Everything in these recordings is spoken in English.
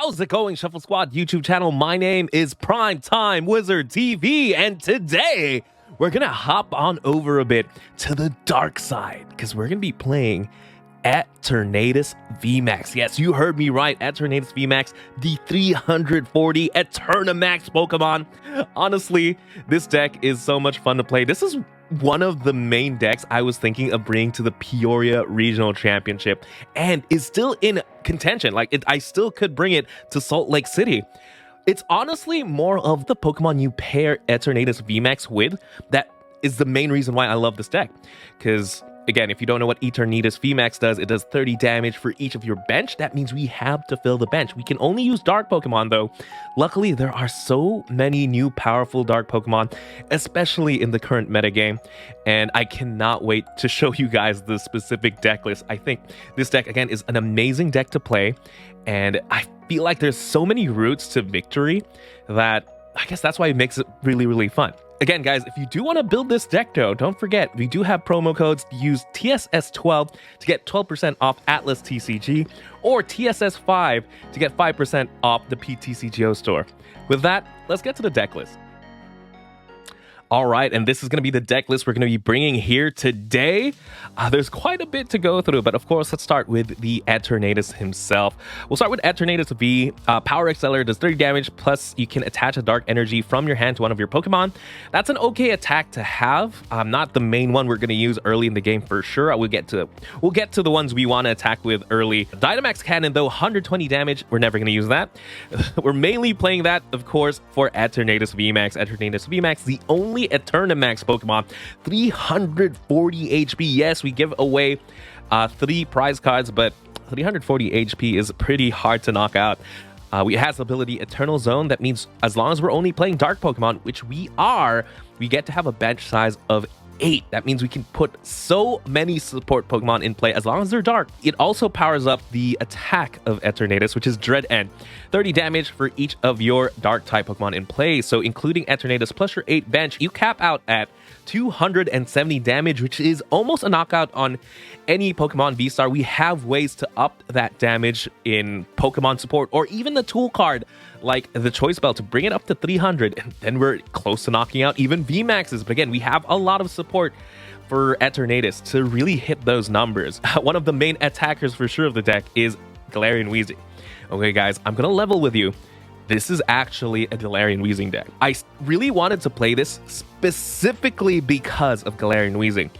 How's it going, Shuffle Squad YouTube channel? My name is PrimeTimeWizardTV, and today we're gonna hop on over a bit to the dark side because we're gonna be playing Eternatus VMAX. Yes, you heard me right. Eternatus VMAX, the 340 Eternamax Pokemon. Honestly, this deck is so much fun to play. This is one of the main decks I was thinking of bringing to the Peoria Regional Championship and is still in contention. I still could bring it to Salt Lake City. It's honestly more of the Pokemon you pair Eternatus VMAX with that is the main reason why I love this deck. Because again, if you don't know what Eternatus VMAX does, it does 30 damage for each of your bench. That means we have to fill the bench. We can only use dark Pokemon though. Luckily, there are so many new powerful dark Pokemon, especially in the current metagame. And I cannot wait to show you guys the specific deck list. I think this deck, again, is an amazing deck to play. And I feel like there's so many routes to victory that I guess that's why it makes it really, really fun. Again, guys, if you do want to build this deck, though, don't forget, we do have promo codes. Use TSS12 to get 12% off Atlas TCG, or TSS5 to get 5% off the PTCGO store. With that, let's get to the deck list. All right, and this is going to be the deck list we're going to be bringing here today. There's quite a bit to go through, but of course, let's start with the Eternatus himself. We'll start with Eternatus V. Power Accelerator does 30 damage, plus you can attach a Dark Energy from your hand to one of your Pokemon. That's an okay attack to have. Not the main one we're going to use early in the game for sure. We'll get to the ones we want to attack with early. Dynamax Cannon, though, 120 damage. We're never going to use that. We're mainly playing that, of course, for Eternatus VMAX. Eternatus VMAX, the only Eternamax Pokemon, 340 HP. Yes, we give away 3 prize cards, but 340 HP is pretty hard to knock out. We has the ability Eternal Zone. That means as long as we're only playing dark Pokemon, which we are, we get to have a bench size of 8. That means we can put so many support Pokemon in play as long as they're dark. It also powers up the attack of Eternatus, which is Dread End. 30 damage for each of your dark type Pokemon in play. So including Eternatus plus your 8 bench, you cap out at 270 damage, which is almost a knockout on any Pokemon VSTAR. We have ways to up that damage in Pokemon support or even the tool card like the Choice Belt to bring it up to 300, and then we're close to knocking out even VMAXs. But again, we have a lot of support for Eternatus to really hit those numbers. One of the main attackers for sure of the deck is Galarian Weezing. Okay, guys, I'm gonna level with you. This is actually a Galarian Weezing deck. I really wanted to play this specifically because of Galarian Weezing.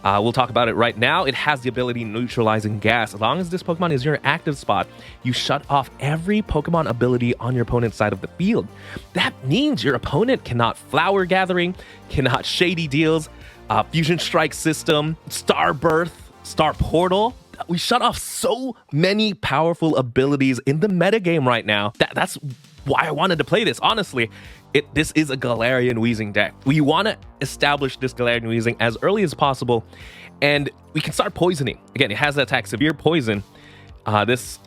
We'll talk about it right now. It has the ability Neutralizing Gas. As long as this Pokemon is your active spot, you shut off every Pokemon ability on your opponent's side of the field. That means your opponent cannot Flower Gathering, cannot Shady Deals, Fusion Strike System, Star Birth, Star Portal. We shut off so many powerful abilities in the metagame right now. That's why I wanted to play this. Honestly, this is a Galarian Weezing deck. We want to establish this Galarian Weezing as early as possible, and we can start poisoning. Again, it has the attack Severe Poison. This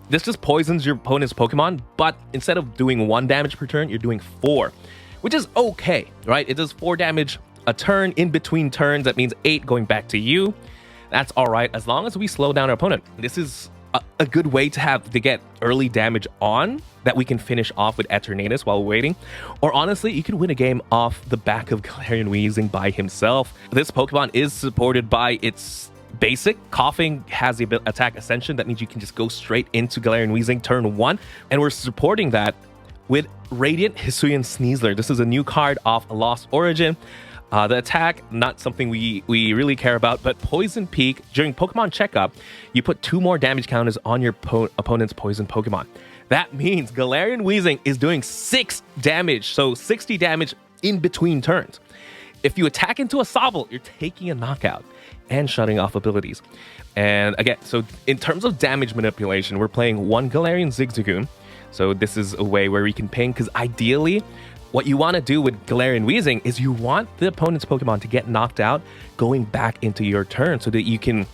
just poisons your opponent's Pokemon, but instead of doing 1 damage per turn, you're doing 4, which is okay, right? It does 4 damage a turn in between turns. That means 8 going back to you. That's all right, as long as we slow down our opponent. This is a good way to get early damage on that we can finish off with Eternatus while waiting. Or honestly, you can win a game off the back of Galarian Weezing by himself. This Pokemon is supported by its basic. Koffing has the attack Ascension. That means you can just go straight into Galarian Weezing turn 1. And we're supporting that with Radiant Hisuian Sneasler. This is a new card off Lost Origin. The attack, not something we really care about, but Poison Peak, during Pokemon Checkup, you put 2 more damage counters on your opponent's poison Pokemon. That means Galarian Weezing is doing 6 damage, so 60 damage in between turns. If you attack into a Sobble, you're taking a knockout and shutting off abilities. And again, so in terms of damage manipulation, we're playing 1 Galarian Zigzagoon. So this is a way where we can ping, because ideally, what you want to do with Galarian Weezing is you want the opponent's Pokemon to get knocked out going back into your turn so that you can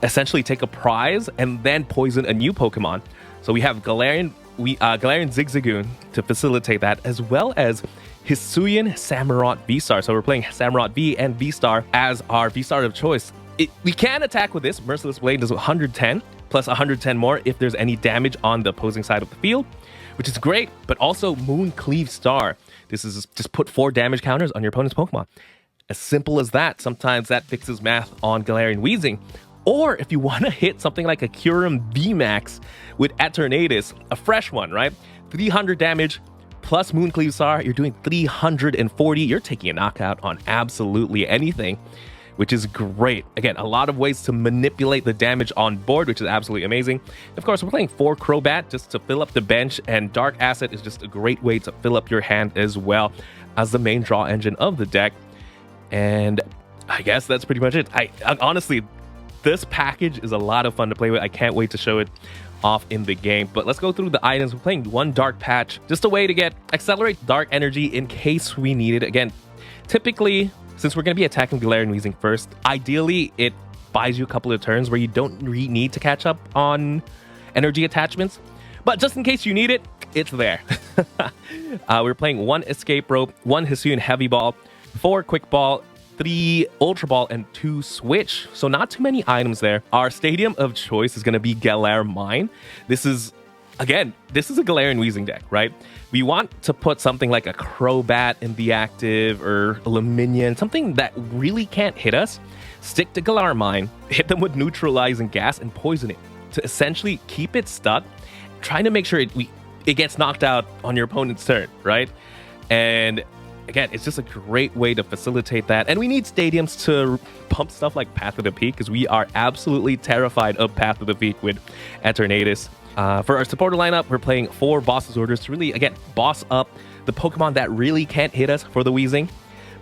essentially take a prize and then poison a new Pokemon. So we have Galarian Zigzagoon to facilitate that, as well as Hisuian Samurott V STAR. So we're playing Samurott V and V STAR as our V STAR of choice. We can attack with this. Merciless Blade does 110 plus 110 more if there's any damage on the opposing side of the field, which is great. But also Moon Cleave Star. This is just put 4 damage counters on your opponent's Pokemon. As simple as that. Sometimes that fixes math on Galarian Weezing. Or if you want to hit something like a Kyurem VMAX with Eternatus, a fresh one, right? 300 damage plus Moon Cleave Star, you're doing 340. You're taking a knockout on absolutely anything, which is great. Again, a lot of ways to manipulate the damage on board, which is absolutely amazing. Of course, we're playing 4 Crobat just to fill up the bench, and Dark Asset is just a great way to fill up your hand as well as the main draw engine of the deck. And I guess that's pretty much it. I honestly, this package is a lot of fun to play with. I can't wait to show it off in the game. But let's go through the items. We're playing 1 Dark Patch, just a way to accelerate Dark Energy in case we need it. Again, typically, since we're going to be attacking Galarian Weezing first, ideally it buys you a couple of turns where you don't really need to catch up on energy attachments. But just in case you need it, it's there. We're playing 1 Escape Rope, 1 Hisuian Heavy Ball, 4 Quick Ball, 3 Ultra Ball, and 2 Switch. So not too many items there. Our stadium of choice is going to be Galar Mine. This is a Galarian Weezing deck, right? We want to put something like a Crobat in the active or a Luminion, something that really can't hit us. Stick to Galar Mine, hit them with neutralizing gas and poison it to essentially keep it stuck, trying to make sure it gets knocked out on your opponent's turn, right? And again, it's just a great way to facilitate that. And we need stadiums to pump stuff like Path of the Peak, because we are absolutely terrified of Path of the Peak with Eternatus. For our supporter lineup, we're playing 4 Boss's Orders to really, again, boss up the Pokemon that really can't hit us for the Weezing.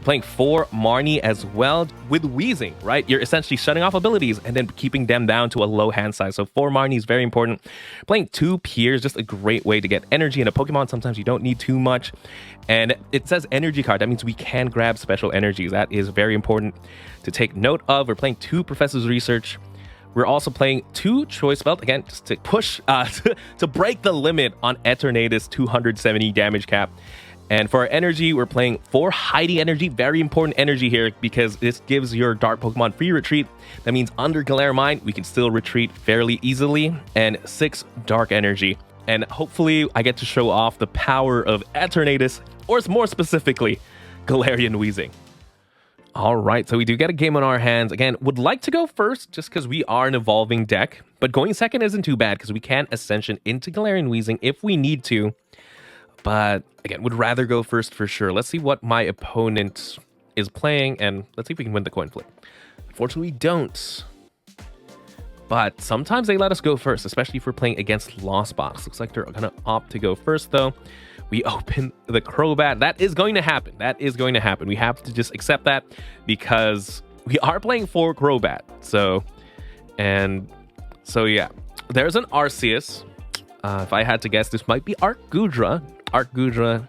Playing 4 Marnie as well with Weezing, right? You're essentially shutting off abilities and then keeping them down to a low hand size. So 4 Marnie is very important. Playing 2 Piers, just a great way to get energy in a Pokemon. Sometimes you don't need too much. And it says energy card. That means we can grab special energies. That is very important to take note of. We're playing 2 Professor's Research. We're also playing 2 Choice Belt, again, just to push, to break the limit on Eternatus 270 damage cap. And for our energy, we're playing 4 Hiding Energy. Very important energy here because this gives your Dark Pokemon free retreat. That means under Galar Mine, we can still retreat fairly easily. And 6 Dark Energy. And hopefully I get to show off the power of Eternatus, or more specifically, Galarian Weezing. All right, so we do get a game on our hands. Again, would like to go first just because we are an evolving deck. But going second isn't too bad because we can Ascension into Galarian Weezing if we need to. But again, would rather go first for sure. Let's see what my opponent is playing, and let's see if we can win the coin flip. Unfortunately, we don't. But sometimes they let us go first, especially if we're playing against Lost Box. Looks like they're going to opt to go first, though. We open the Crobat. That is going to happen. That is going to happen. We have to just accept that because we are playing 4 Crobat. So yeah. There's an Arceus. If I had to guess, this might be Goodra. Goodra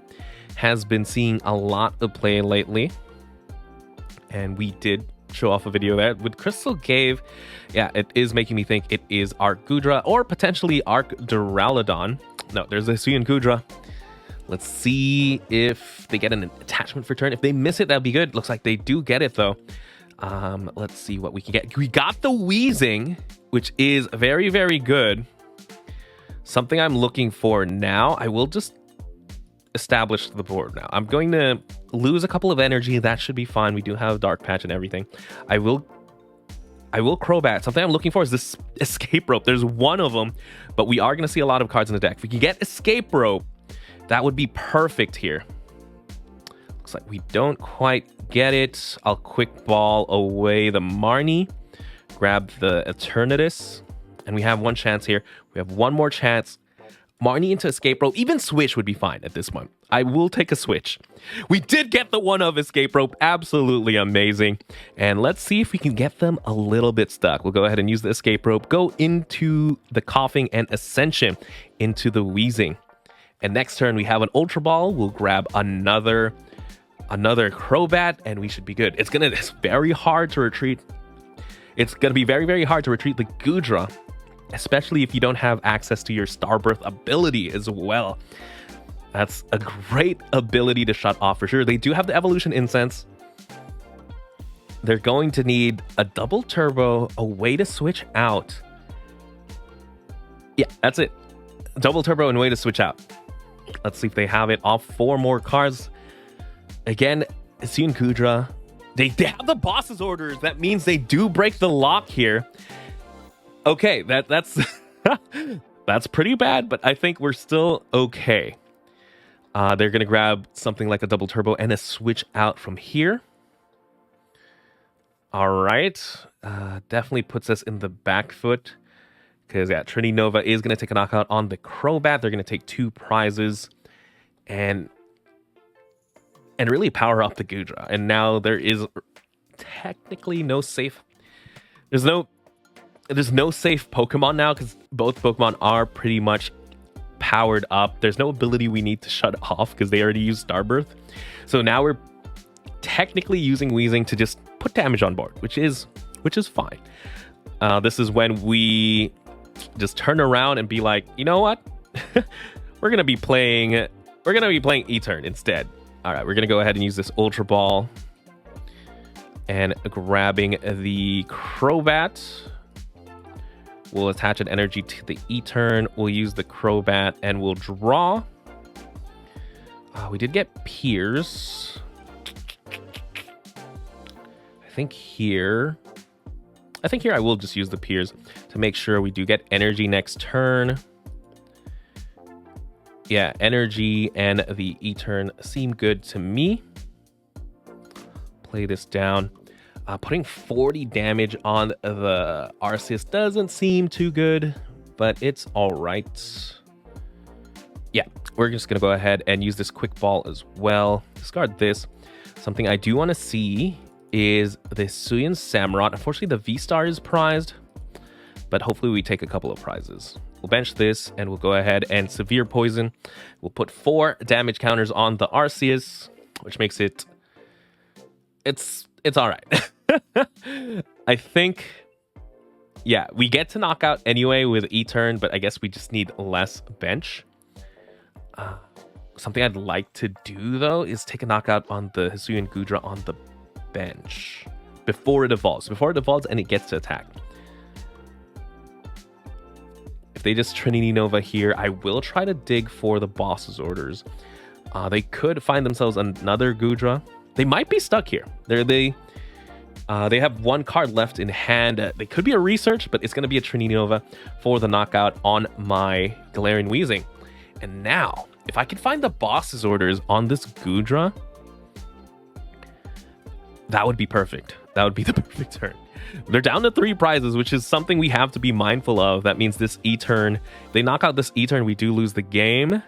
has been seeing a lot of play lately, and we did show off a video there with Crystal Cave. Yeah, it is making me think it is Goodra or potentially Duraludon. No, there's a Hisuian Goodra. Let's see if they get an attachment for turn. If they miss it, that'd be good. Looks like they do get it though. Let's see what we can get. We got the Weezing, which is very, very good. Something I'm looking for now. I will just establish the board now. I'm going to lose a couple of energy. That should be fine. We do have Dark Patch and everything. I will Crobat. Something I'm looking for is this Escape Rope. There's 1 of them, but we are going to see a lot of cards in the deck. If we can get Escape Rope, that would be perfect here. Looks like we don't quite get it. I'll Quick Ball away the Marnie. Grab the Eternatus. And we have 1 chance here. We have 1 more chance. Marnie into Escape Rope. Even Switch would be fine at this point. I will take a Switch. We did get the 1 of Escape Rope. Absolutely amazing. And let's see if we can get them a little bit stuck. We'll go ahead and use the Escape Rope. Go into the Koffing and Ascension into the Weezing. And next turn, we have an Ultra Ball. We'll grab another Crobat, and we should be good. It's very hard to retreat. It's going to be very, very hard to retreat the Goodra, especially if you don't have access to your Starbirth ability as well. That's a great ability to shut off for sure. They do have the Evolution Incense. they're going to need a double turbo, a way to switch out. Yeah, that's it. Double turbo and way to switch out. Let's see if they have it. Off 4 more cards. Again, Hisuian Goodra. They have the boss's orders. That means they do break the lock here. Okay, that's that's pretty bad, but I think we're still okay. They're going to grab something like a double turbo and a switch out from here. All right. Definitely puts us in the back foot. Because, yeah, Trinity Nova is going to take a knockout on the Crobat. They're going to take 2 prizes. And really power up the Goodra. And now there is technically no safe. There's no safe Pokemon now. Because both Pokemon are pretty much powered up. There's no ability we need to shut off. Because they already used Starbirth. So now we're technically using Weezing to just put damage on board. Which is fine. This is when we just turn around and be like, you know what? we're gonna be playing Etern instead. All right, we're gonna go ahead and use this Ultra Ball and grabbing the Crobat. We'll attach an energy to the Etern. We'll use the Crobat and we'll draw. We did get Piers. I think here I will just use the Piers to make sure we do get energy next turn. Yeah, energy and the Etern seem good to me. Play this down. Putting 40 damage on the Arceus doesn't seem too good, but it's all right. Yeah, we're just going to go ahead and use this Quick Ball as well. Discard this. Something I do want to see is the Hisuian Samurott. Unfortunately, the VSTAR is prized, but hopefully we take a couple of prizes. We'll bench this, and we'll go ahead and Severe Poison. We'll put 4 damage counters on the Arceus, which makes it... It's all right. I think... Yeah, we get to knock out anyway with Etern, but I guess we just need less bench. Something I'd like to do, though, is take a knockout on the Hisuian Goodra on the bench before it evolves and it gets to attack. If they just Trinity Nova here, I will try to dig for the boss's orders. They could find themselves another Goodra. They might be stuck here. They have 1 card left in hand. They could be a research, but it's going to be a Trinity Nova for the knockout on my Galarian Weezing. And now, if I could find the boss's orders on this Goodra, that would be perfect. That would be the perfect turn. They're down to 3 prizes, which is something we have to be mindful of. That means this Etern, if they knock out this Etern, we do lose the game.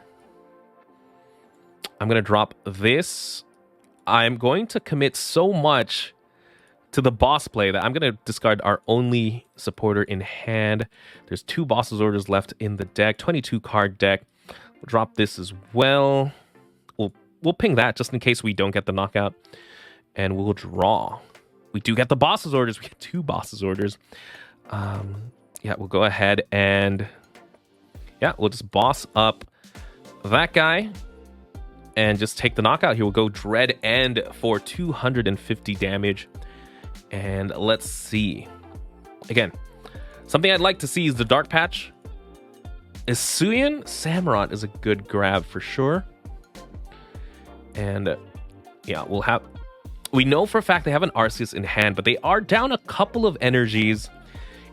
I'm going to drop this. I'm going to commit so much to the boss play that I'm going to discard our only supporter in hand. There's 2 boss's orders left in the deck, 22 card deck. We'll drop this as well. We'll ping that just in case we don't get the knockout. And we'll draw. We do get the boss's orders. We get 2 boss's orders. Yeah, we'll go ahead and... Yeah, we'll just boss up that guy. And just take the knockout here. We'll go Dread End for 250 damage. And let's see. Again, something I'd like to see is the Dark Patch. Hisuian Samurott is a good grab for sure. And yeah, we'll have... We know for a fact they have an Arceus in hand, but they are down a couple of energies.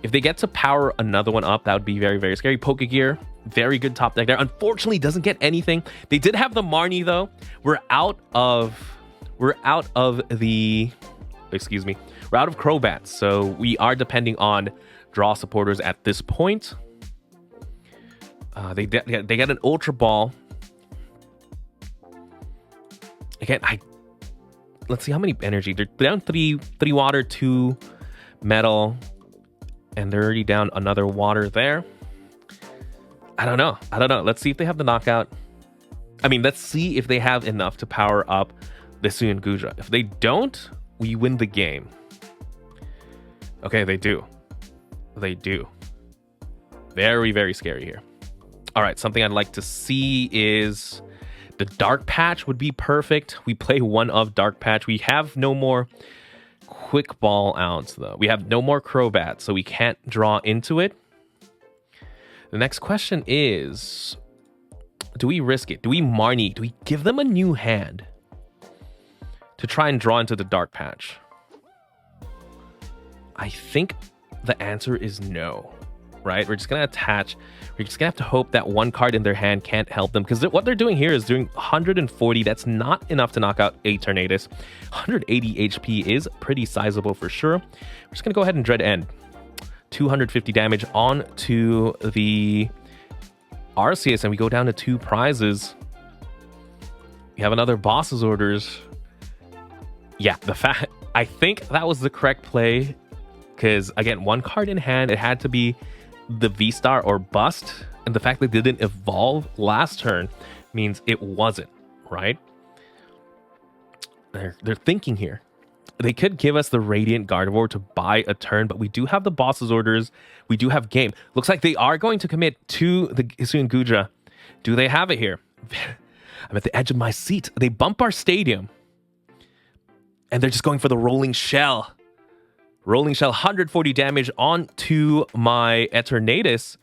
If they get to power another one up, that would be very, very scary. Pokegear, very good top deck there. Unfortunately, doesn't get anything. They did have the Marnie, though. We're out of the... Excuse me. We're out of Crobat, so we are depending on draw supporters at this point. They get an Ultra Ball. Again, let's see how many energy. They're down 3 water, 2 metal, and they're already down another water there. I don't know. Let's see if they have the knockout. I mean, let's see if they have enough to power up the Hisuian Goodra. If they don't, we win the game. Okay, they do. They do. Very, very scary here. All right, something I'd like to see is the Dark Patch would be perfect. We play 1 of Dark Patch. We have no more quick ball out, though. We have no more Crobat, so we can't draw into it. The next question is, do we risk it? Do we Marnie? Do we give them a new hand to try and draw into the Dark Patch? I think the answer is no, right? We're just going to attach. We're just going to have to hope that one card in their hand can't help them, because what they're doing here is doing 140. That's not enough to knock out Eternatus. 180 HP is pretty sizable for sure. We're just going to go ahead and Dread End. 250 damage onto the Arceus, and we go down to 2 prizes. We have another boss's orders. Yeah, I think that was the correct play, because again, one card in hand, it had to be the VSTAR or bust, and the fact that they didn't evolve last turn means it wasn't, right? They're thinking here. They could give us the Radiant Gardevoir to buy a turn, but we do have the boss's orders. We do have game. Looks like they are going to commit to the Hisuian Goodra. Do they have it here? I'm at the edge of my seat. They bump our stadium, and they're just going for the Rolling Shell. Rolling Shell, 140 damage onto my Eternatus.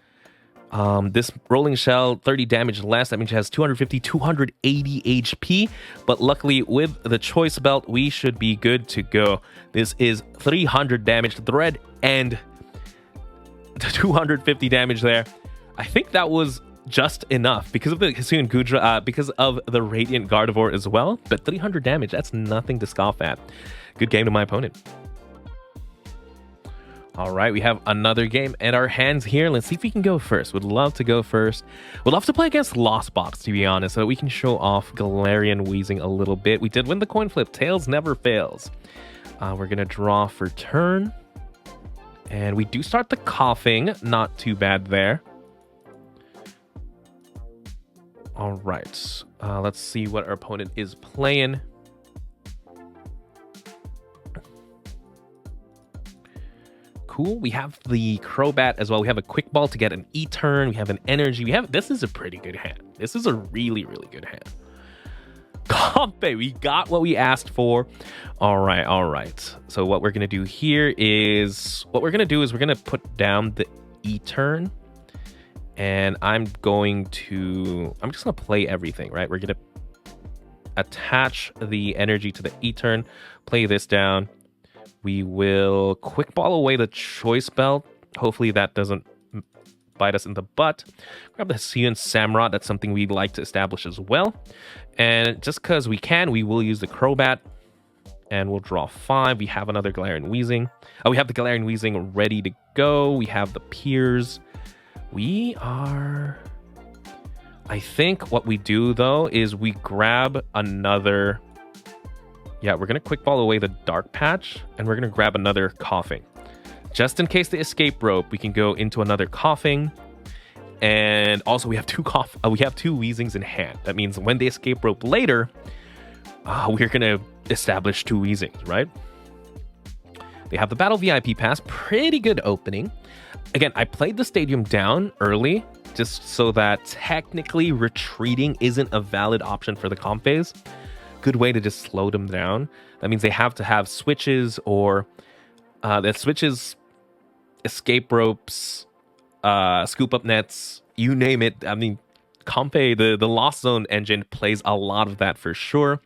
This Rolling Shell, 30 damage less. That means it has 250, 280 HP. But luckily, with the Choice Belt, we should be good to go. This is 300 damage. Dread and 250 damage there. I think that was just enough because of the Hisuian Goodra, because of the Radiant Gardevoir as well. But 300 damage, that's nothing to scoff at. Good game to my opponent. All right, we have another game in our hands here. Let's see if we can go first. Would love to go first. Would love to play against Lost Box, to be honest, so that we can show off Galarian Weezing a little bit. We did win the coin flip. Tails never fails. We're going to draw for turn. And we do start the Koffing. Not too bad there. All right. Let's see what our opponent is playing. Cool. We have the Crobat as well. We have a Quick Ball to get an E-turn. We have an Energy. This is a pretty good hand. This is a really, really good hand. Compe, we got what we asked for. All right, all right. So what we're going to do here is, we're going to put down the E-turn. And I'm just going to play everything, right? We're going to attach the Energy to the E-turn, play this down. We will Quick Ball away the Choice Belt. Hopefully that doesn't bite us in the butt. Grab the Hisuian Samurott. That's something we'd like to establish as well. And just because we can, we will use the Crobat. And we'll draw 5. We have another Galarian Weezing. We have the Galarian Weezing ready to go. We have the Piers. I think what we do, though, is we grab another... Yeah, we're going to Quick Ball away the Dark Patch, and we're going to grab another Koffing. Just in case the Escape Rope, we can go into another Koffing. And also, we have two Weezings in hand. That means when they Escape Rope later, we're going to establish 2 Weezings, right? They have the Battle VIP Pass. Pretty good opening. Again, I played the stadium down early, just so that technically retreating isn't a valid option for the comp phase. Good way to just slow them down. That means they have to have switches or escape ropes, scoop up nets, you name it. I mean, Compe, the Lost Zone engine plays a lot of that for sure.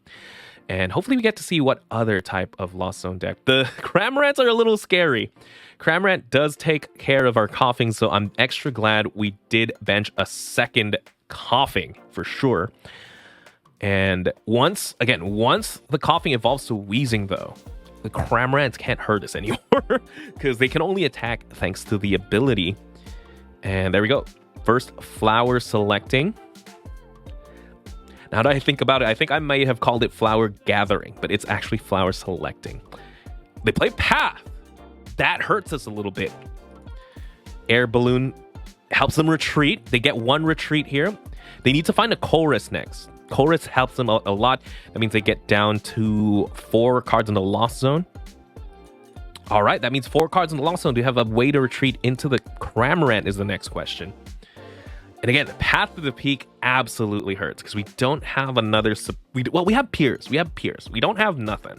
And hopefully we get to see what other type of Lost Zone deck. The Cramorants are a little scary. Cramorant does take care of our Koffing, so I'm extra glad we did bench a second Koffing for sure. And once the Koffing evolves to Weezing, though, the Cramorants can't hurt us anymore because they can only attack thanks to the ability. And there we go. First flower selecting. Now that I think about it, I think I might have called it flower gathering, but it's actually flower selecting. They play Path. That hurts us a little bit. Air Balloon helps them retreat. They get 1 retreat here. They need to find a Colress next. Colress helps them out a lot. That means they get down to 4 cards in the Lost Zone. All right, that means 4 cards in the Lost Zone. Do you have a way to retreat into the Cramorant is the next question. And again, Path to the Peak absolutely hurts because we don't have another... we have Piers. We have Piers. We don't have nothing.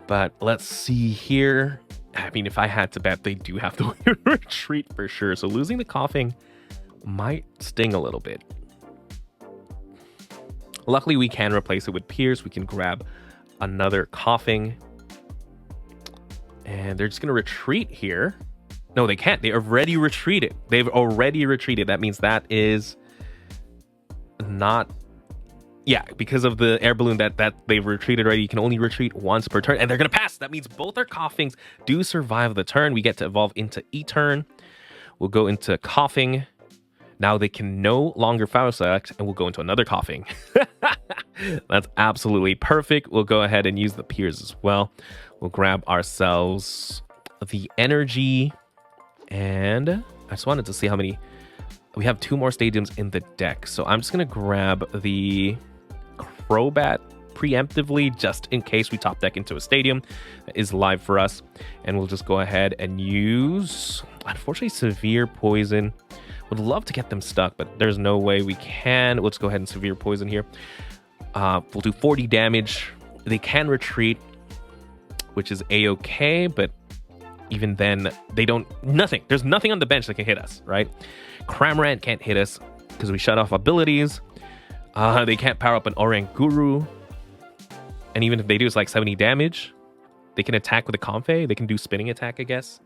But let's see here. I mean, if I had to bet, they do have to retreat for sure. So losing the Koffing might sting a little bit. Luckily, we can replace it with Piers. We can grab another Koffing. And they're just going to retreat here. No, they can't. They already retreated. They've already retreated. That means that is not... Yeah, because of the air balloon that they've retreated already, you can only retreat once per turn, and they're going to pass. That means both our Koffings do survive the turn. We get to evolve into Etern. We'll go into Koffing. Now they can no longer Foul Select, and we'll go into another Koffing. That's absolutely perfect. We'll go ahead and use the Piers as well. We'll grab ourselves the energy, and I just wanted to see how many... We have 2 more stadiums in the deck, so I'm just going to grab the Crobat preemptively just in case we top deck into a stadium that is live for us. And we'll just go ahead and use, unfortunately, Severe Poison. Would love to get them stuck, but there's no way we can. Let's go ahead and Severe Poison here. We'll do 40 damage. They can retreat, which is a-okay, but even then, they don't... Nothing. There's nothing on the bench that can hit us, right? Cramorant can't hit us because we shut off abilities. They can't power up an Oranguru. And even if they do, it's like 70 damage. They can attack with a Comfey. They can do spinning attack, I guess.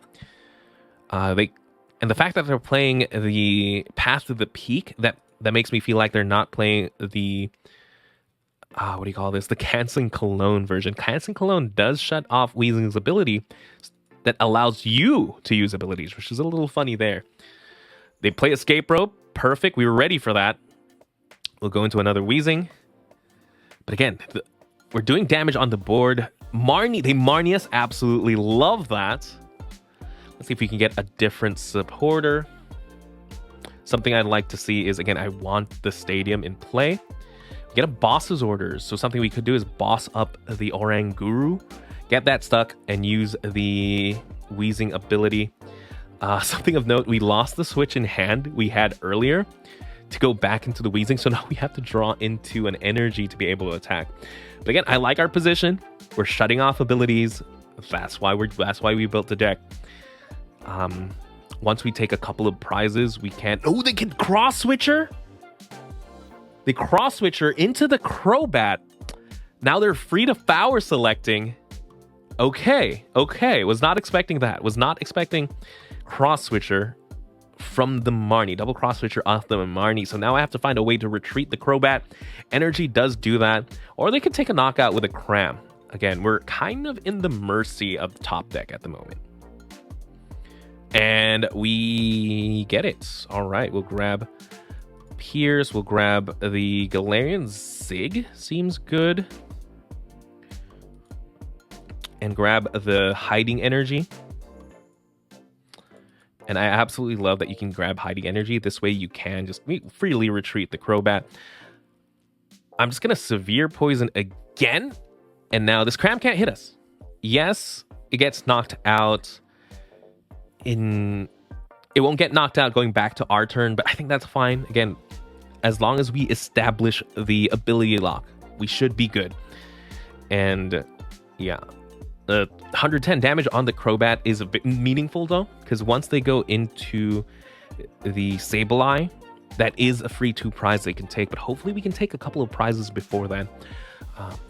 And the fact that they're playing the Path to the Peak, that makes me feel like they're not playing the... what do you call this? The Canceling Cologne version. Canceling Cologne does shut off Weezing's ability that allows you to use abilities, which is a little funny there. They play Escape Rope. Perfect. We were ready for that. We'll go into another Weezing. But again, we're doing damage on the board. Marnie us. Absolutely love that. Let's see if we can get a different supporter. Something I'd like to see is, again, I want the stadium in play. Get a boss's orders. So something we could do is boss up the Oranguru. Get that stuck and use the Weezing ability. Something of note, we lost the switch in hand we had earlier to go back into the Weezing, so now we have to draw into an energy to be able to attack. But again, I like our position. We're shutting off abilities. That's why we built the deck. Once we take a couple of prizes, we can... Oh, they can cross-switcher? They cross-switcher into the Crobat. Now they're free to Power Selecting. Okay. Was not expecting that. Was not expecting cross-switcher from the Marnie. Double cross-switcher off the Marnie. So now I have to find a way to retreat the Crobat. Energy does do that. Or they could take a knockout with a Cram. Again, we're kind of in the mercy of the top deck at the moment. And we get it. All right, we'll grab Piers. We'll grab the Galarian Zig. Seems good. And grab the Hiding Energy. And I absolutely love that you can grab Hiding Energy. This way you can just freely retreat the Crobat. I'm just going to Severe Poison again. And now this Cram can't hit us. Yes, it gets knocked out. It won't get knocked out going back to our turn, but I think that's fine. Again, as long as we establish the ability lock, we should be good. And yeah, 110 damage on the Crobat is a bit meaningful though, because once they go into the Sableye, that is a free 2 prize they can take, but hopefully we can take a couple of prizes before then.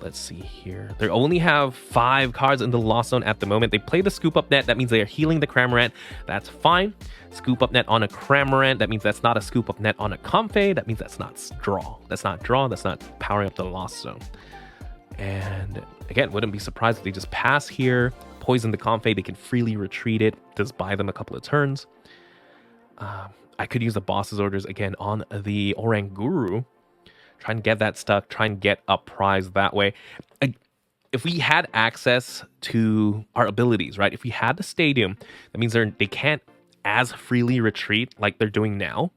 Let's see here. They only have 5 cards in the Lost Zone at the moment. They play the Scoop Up Net. That means they are healing the Cramorant. That's fine. Scoop Up Net on a Cramorant. That means that's not a Scoop Up Net on a Comfey. That means that's not draw. That's not draw. That's not powering up the Lost Zone. And again, wouldn't be surprised if they just pass here, poison the Comfey. They can freely retreat it. Just buy them a couple of turns. I could use the boss's orders again on the Oranguru. Try and get that stuck. Try and get a prize that way. If we had access to our abilities, right? If we had the stadium, that means they can't as freely retreat like they're doing now.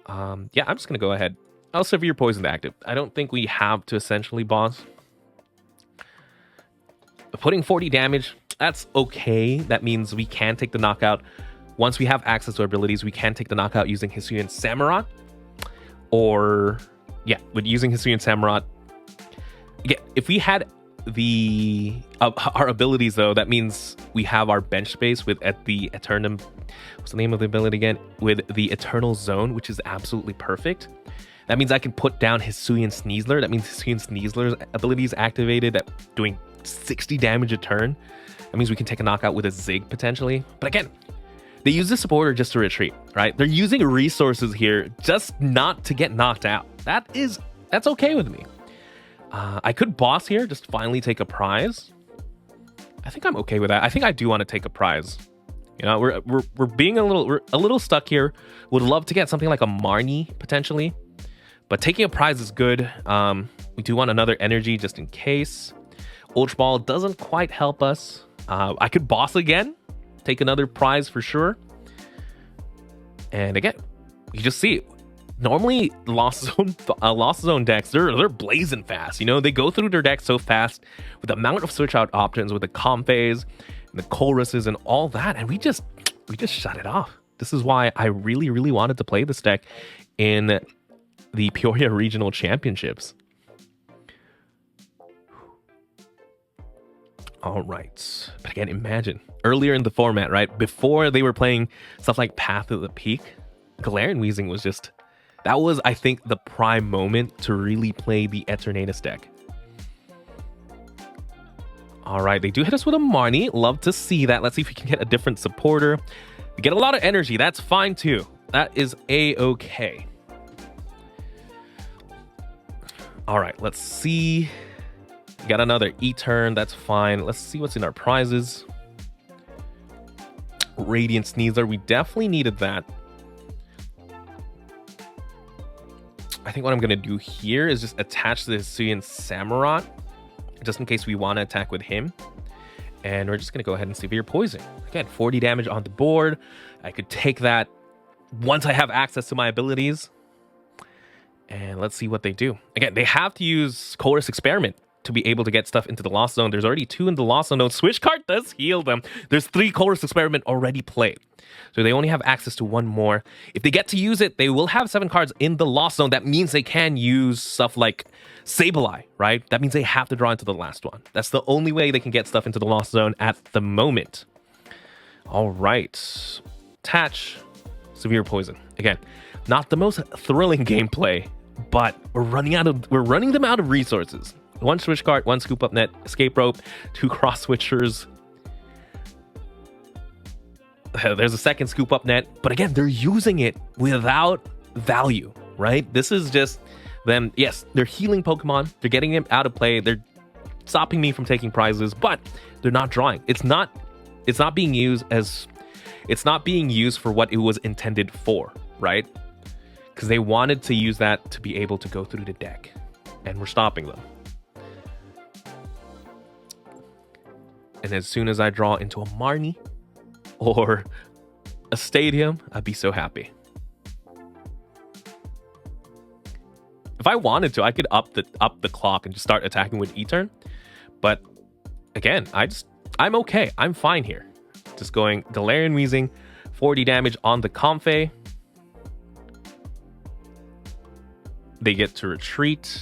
Yeah, I'm just going to go ahead. I'll Severe Poison to active. I don't think we have to essentially boss. Putting 40 damage, that's okay. That means we can take the knockout. Once we have access to our abilities, we can take the knockout using Hisuian Samurott. Or, yeah, with using Hisuian Samurott. Yeah, if we had the our abilities, though, that means we have our bench space with at the Eternum. What's the name of the ability again? With the Eternal Zone, which is absolutely perfect. That means I can put down Hisuian Sneasler. That means Hisuian Sneasler's ability is activated at doing 60 damage a turn. That means we can take a knockout with a Zig potentially. But again, they use the supporter just to retreat, right? They're using resources here just not to get knocked out. That's okay with me. I could boss here, just finally take a prize. I think I'm okay with that. I think I do want to take a prize. You know, we're being a little stuck here. Would love to get something like a Marnie potentially, but taking a prize is good. We do want another energy just in case. Ultra Ball doesn't quite help us. I could boss again, take another prize for sure. And again, you just see normally Lost Zone decks, they're blazing fast. You know, they go through their deck so fast with the amount of switch out options with the Comphase and the Choruses and all that, and we just shut it off. This is why I really wanted to play this deck in the Peoria Regional Championships. All right, but again, imagine earlier in the format, right before they were playing stuff like Path of the Peak, Galarian Weezing was just, that was, I think, the prime moment to really play the Eternatus deck. All right, they do hit us with a Marnie. Love to see that. Let's see if we can get a different supporter. We get a lot of energy. That's fine too. That is a-okay. All right, let's see. We got another E-turn. That's fine. Let's see what's in our prizes. Radiant Sneasler. We definitely needed that. I think what I'm going to do here is just attach the Hisuian Samurott, just in case we want to attack with him. And we're just going to go ahead and Severe Poison. Again, 40 damage on the board. I could take that once I have access to my abilities. And let's see what they do. Again, they have to use Chorus Experiment to be able to get stuff into the Lost Zone. There's already 2 in the Lost Zone. No, Switch card does heal them. There's 3 Chorus Experiment already played. So they only have access to 1 more. If they get to use it, they will have 7 cards in the Lost Zone. That means they can use stuff like Sableye, right? That means they have to draw into the last one. That's the only way they can get stuff into the Lost Zone at the moment. All right. Attach Severe Poison. Again, not the most thrilling gameplay, but we're running them out of resources. 1 Switch card, 1 Scoop Up Net, Escape Rope, 2 Cross Switchers. There's a second Scoop Up Net, but again, they're using it without value, right? This is just them. Yes, they're healing Pokemon. They're getting them out of play. They're stopping me from taking prizes, but they're not drawing. It's not being used for what it was intended for, right? Because they wanted to use that to be able to go through the deck, and we're stopping them. And as soon as I draw into a Marnie or a Stadium, I'd be so happy. If I wanted to, I could up the clock and just start attacking with E-turn. But again, I'm okay. I'm fine here. Just going Galarian Weezing, 40 damage on the Comphase. They get to retreat.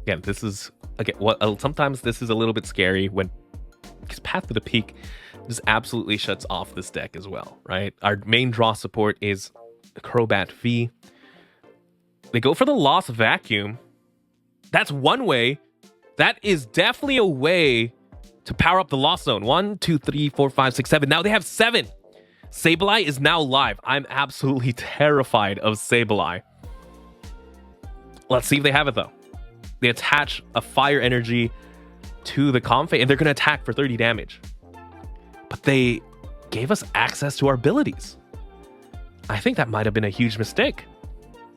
Again, this is sometimes this is a little bit scary because Path to the Peak just absolutely shuts off this deck as well, right? Our main draw support is Crobat V. They go for the Lost Vacuum. That's one way. That is definitely a way to power up the Lost Zone. 1, 2, 3, 4, 5, 6, 7. Now they have 7. Sableye is now live. I'm absolutely terrified of Sableye. Let's see if they have it though. They attach a Fire Energy to the Comphase, and they're going to attack for 30 damage. But they gave us access to our abilities. I think that might have been a huge mistake.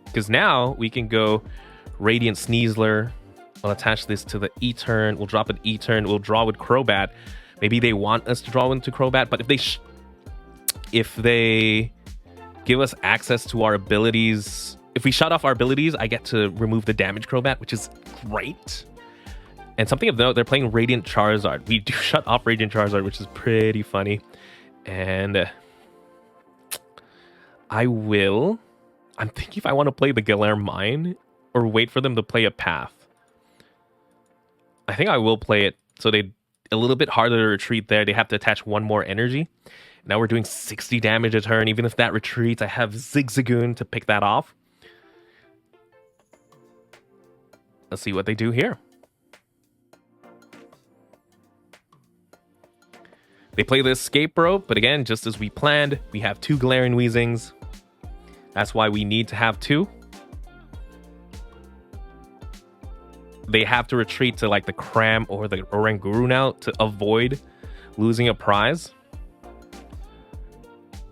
Because now we can go Radiant Sneasler. I'll attach this to the E-turn. We'll drop an E-turn. We'll draw with Crobat. Maybe they want us to draw into Crobat, but if they give us access to our abilities, if we shut off our abilities, I get to remove the damage Crobat, which is great. And something of note, they're playing Radiant Charizard. We do shut off Radiant Charizard, which is pretty funny. And I'm thinking if I want to play the Galar Mine or wait for them to play a path. I think I will play it so they a little bit harder to retreat there. They have to attach one more energy. Now we're doing 60 damage a turn. Even if that retreats, I have Zigzagoon to pick that off. Let's see what they do here. They play the escape rope, but again, just as we planned, we have 2 Galarian Weezings. That's why we need to have 2. They have to retreat to like the Cram or the Oranguru now to avoid losing a prize.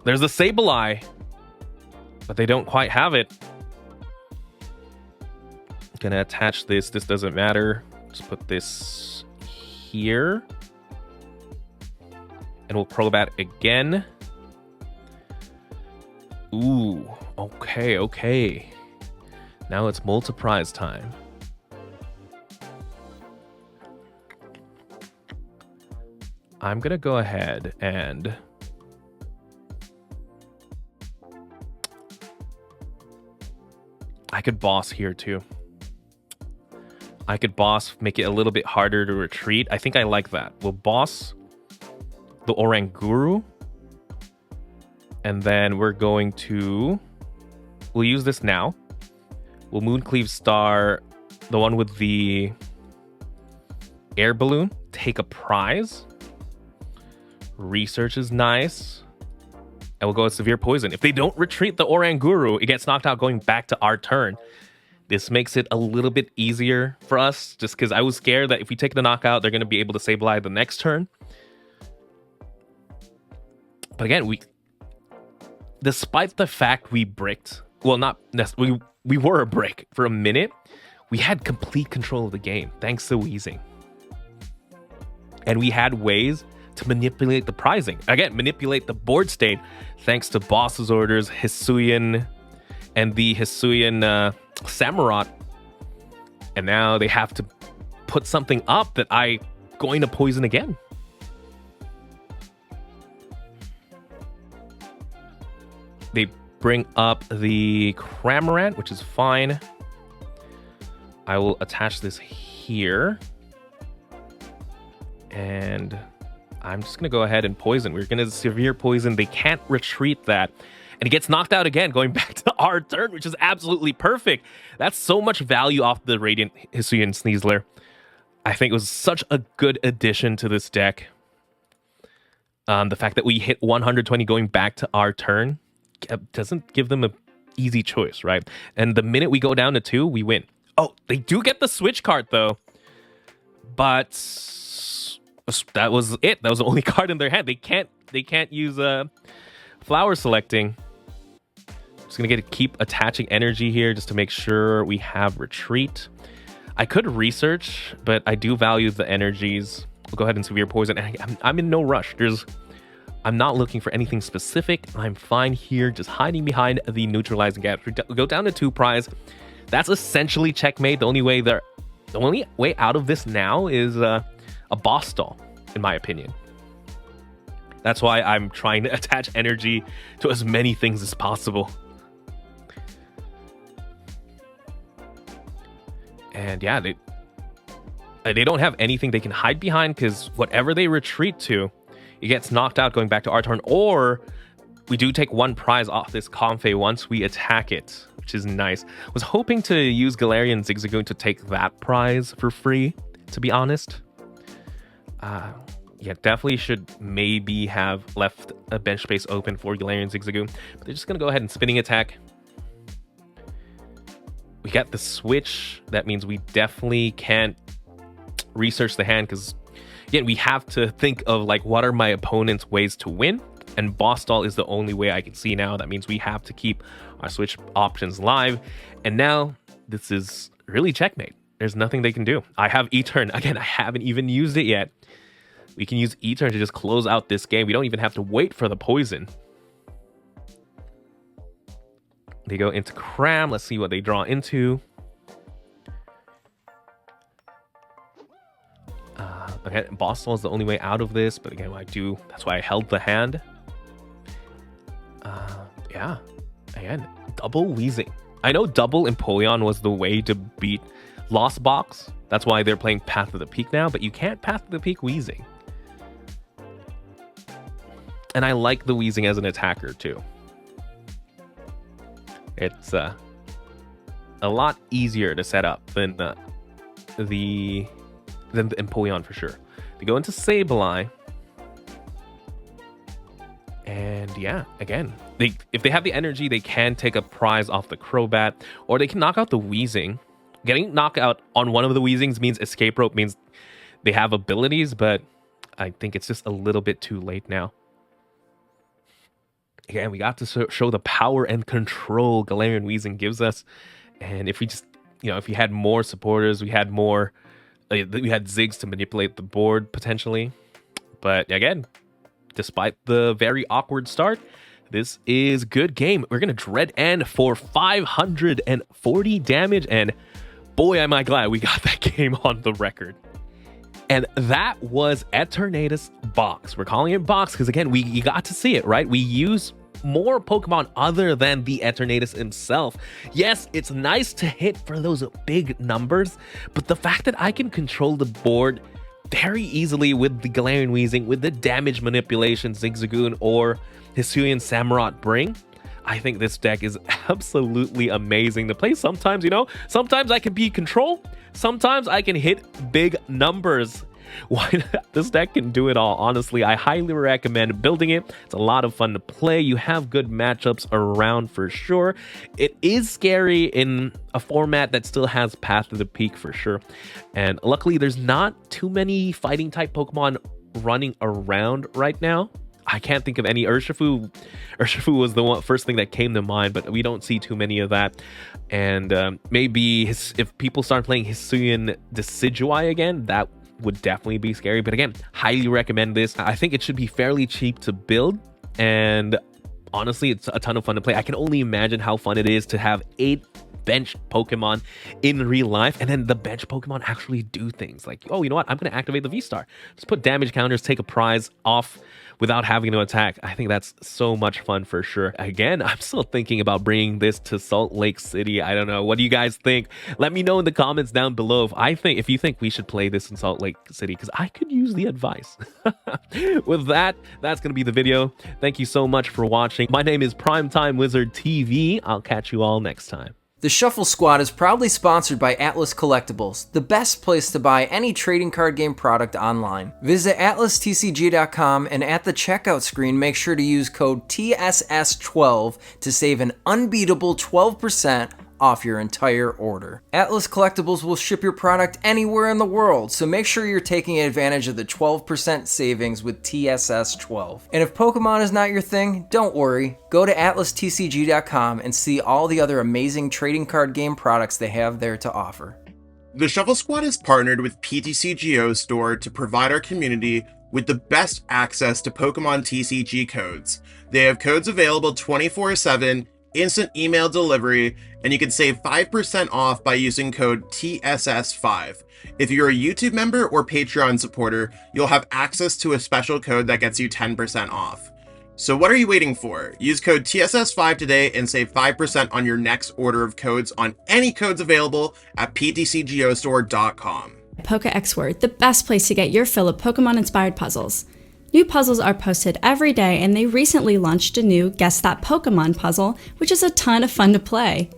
There's a Sableye, but they don't quite have it. Gonna attach this. This doesn't matter. Just put this here. And we'll Crobat again. Ooh, okay. Now it's multi-prize time. I'm gonna go ahead and I could boss here too. I could boss, make it a little bit harder to retreat. I think I like that. We'll boss the Oranguru. And then we're going to... We'll use this now. We'll Mooncleave Star, the one with the air balloon. Take a prize. Research is nice. And we'll go with Severe Poison. If they don't retreat the Oranguru, it gets knocked out going back to our turn. This makes it a little bit easier for us, just because I was scared that if we take the knockout, they're going to be able to Sableye the next turn. But again, despite the fact we bricked, well, not necessarily, we were a brick for a minute, we had complete control of the game, thanks to Weezing. And we had ways to manipulate the prizing. Again, manipulate the board state, thanks to Boss's Orders, Hisuian, and the Hisuian Samurott. And now they have to put something up that I'm going to poison again. They bring up the Cramorant, which is fine. I will attach this here. And I'm just going to go ahead and poison. We're going to Severe Poison. They can't retreat that. And it gets knocked out again, going back to our turn, which is absolutely perfect. That's so much value off the Radiant Hisuian Sneasler. I think it was such a good addition to this deck. The fact that we hit 120 going back to our turn doesn't give them an easy choice, right? And the minute we go down to 2, we win. Oh, they do get the switch card, though. But that was it. That was the only card in their hand. They can't use flower selecting. Just gonna keep attaching energy here just to make sure we have retreat. I could research, but I do value the energies. We'll go ahead and Severe Poison. I'm in no rush. I'm not looking for anything specific. I'm fine here, just hiding behind the neutralizing gaps. We go down to 2 prize. That's essentially checkmate. The only way out of this now is a boss stall, in my opinion. That's why I'm trying to attach energy to as many things as possible. And yeah, they don't have anything they can hide behind, because whatever they retreat to, it gets knocked out going back to our turn, or we do take 1 prize off this Comfey once we attack it, which is nice. Was hoping to use Galarian Zigzagoon to take that prize for free, to be honest. Yeah, definitely should maybe have left a bench space open for Galarian Zigzagoon. But they're just going to go ahead and spinning attack. We got the switch. That means we definitely can't research the hand, because again, we have to think of like, what are my opponent's ways to win? And boss stall is the only way I can see now. That means we have to keep our switch options live. And now this is really checkmate. There's nothing they can do. I have E-Turn. Again, I haven't even used it yet. We can use E-Turn to just close out this game. We don't even have to wait for the poison. They go into Cram. Let's see what they draw into. Okay, boss stall is the only way out of this, but again, that's why I held the hand. Yeah, again, double Weezing. I know double Empoleon was the way to beat Lost Box. That's why they're playing Path of the Peak now, but you can't Path of the Peak Weezing. And I like the Weezing as an attacker too. It's a lot easier to set up than the Empoleon for sure. They go into Sableye. And yeah, again, if they have the energy, they can take a prize off the Crobat, or they can knock out the Weezing. Getting knockout on one of the Weezings means Escape Rope means they have abilities, but I think it's just a little bit too late now. Again, we got to show the power and control Galarian Weezing gives us. And if we just, if we had more supporters, we had more, we had Ziggs to manipulate the board potentially. But again, despite the very awkward start, this is good game. We're going to Dread End for 540 damage. And boy, am I glad we got that game on the record. And that was Eternatus Box. We're calling it Box because, again, you got to see it, right? We use more Pokemon other than the Eternatus himself. Yes, it's nice to hit for those big numbers, but the fact that I can control the board very easily with the Galarian Weezing, with the damage manipulation Zigzagoon or Hisuian Samurott bring, I think this deck is absolutely amazing to play. Sometimes, sometimes I can be control, sometimes I can hit big numbers. Why not? This deck can do it all. Honestly, I highly recommend building it. It's a lot of fun to play. You have good matchups around for sure. It is scary in a format that still has Path to the Peak for sure. And luckily, there's not too many fighting type Pokemon running around right now. I can't think of any. Urshifu was the first thing that came to mind, but we don't see too many of that. And maybe if people start playing Hisuian Decidueye again, that would definitely be scary. But again, highly recommend this. I think it should be fairly cheap to build, and honestly, it's a ton of fun to play. I can only imagine how fun it is to have 8 bench Pokemon in real life, and then the bench Pokemon actually do things like, oh, you know what, I'm going to activate the VSTAR. Just put damage counters, take a prize off without having to attack. I think that's so much fun for sure. Again, I'm still thinking about bringing this to Salt Lake City. I don't know. What do you guys think? Let me know in the comments down below if you think we should play this in Salt Lake City, because I could use the advice. With that, that's going to be the video. Thank you so much for watching. My name is PrimeTimeWizardTV. I'll catch you all next time. The Shuffle Squad is proudly sponsored by Atlas Collectibles, the best place to buy any trading card game product online. Visit atlastcg.com and at the checkout screen, make sure to use code TSS12 to save an unbeatable 12% off your entire order. Atlas Collectibles will ship your product anywhere in the world, so make sure you're taking advantage of the 12% savings with TSS12. And if Pokemon is not your thing, don't worry. Go to atlastcg.com and see all the other amazing trading card game products they have there to offer. The Shuffle Squad is partnered with PTCGO Store to provide our community with the best access to Pokemon TCG codes. They have codes available 24/7, instant email delivery, and you can save 5% off by using code TSS5. If you're a YouTube member or Patreon supporter, you'll have access to a special code that gets you 10% off. So what are you waiting for? Use code TSS5 today and save 5% on your next order of codes on any codes available at PTCGOstore.com. PokeXWord, the best place to get your fill of Pokemon-inspired puzzles. New puzzles are posted every day, and they recently launched a new Guess That Pokemon puzzle, which is a ton of fun to play.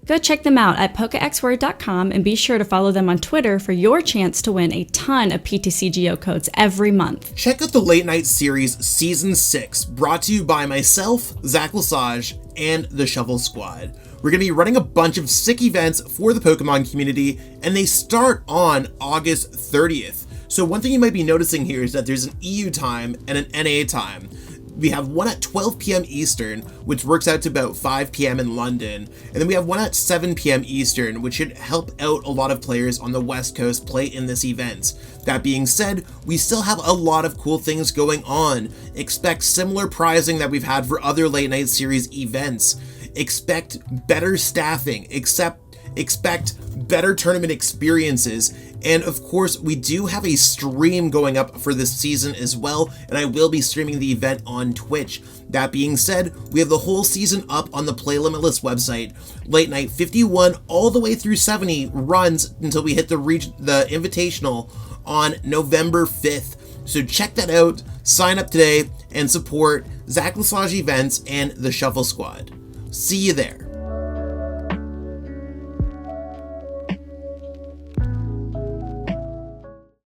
Go check them out at PokeXWord.com and be sure to follow them on Twitter for your chance to win a ton of PTCGO codes every month. Check out the Late Night Series Season 6, brought to you by myself, Zach Lesage, and the Shuffle Squad. We're going to be running a bunch of sick events for the Pokemon community, and they start on August 30th. So one thing you might be noticing here is that there's an EU time and an NA time. We have one at 12 p.m. Eastern, which works out to about 5 p.m. in London. And then we have one at 7 p.m. Eastern, which should help out a lot of players on the West Coast play in this event. That being said, we still have a lot of cool things going on. Expect similar prizing that we've had for other Late Night Series events. Expect better staffing, expect better tournament experiences. And of course, we do have a stream going up for this season as well, and I will be streaming the event on Twitch. That being said, we have the whole season up on the Play Limitless website. Late Night 51 all the way through 70 runs until we hit the Invitational on November 5th. So check that out, sign up today, and support Zach Lesage Events and the Shuffle Squad. See you there.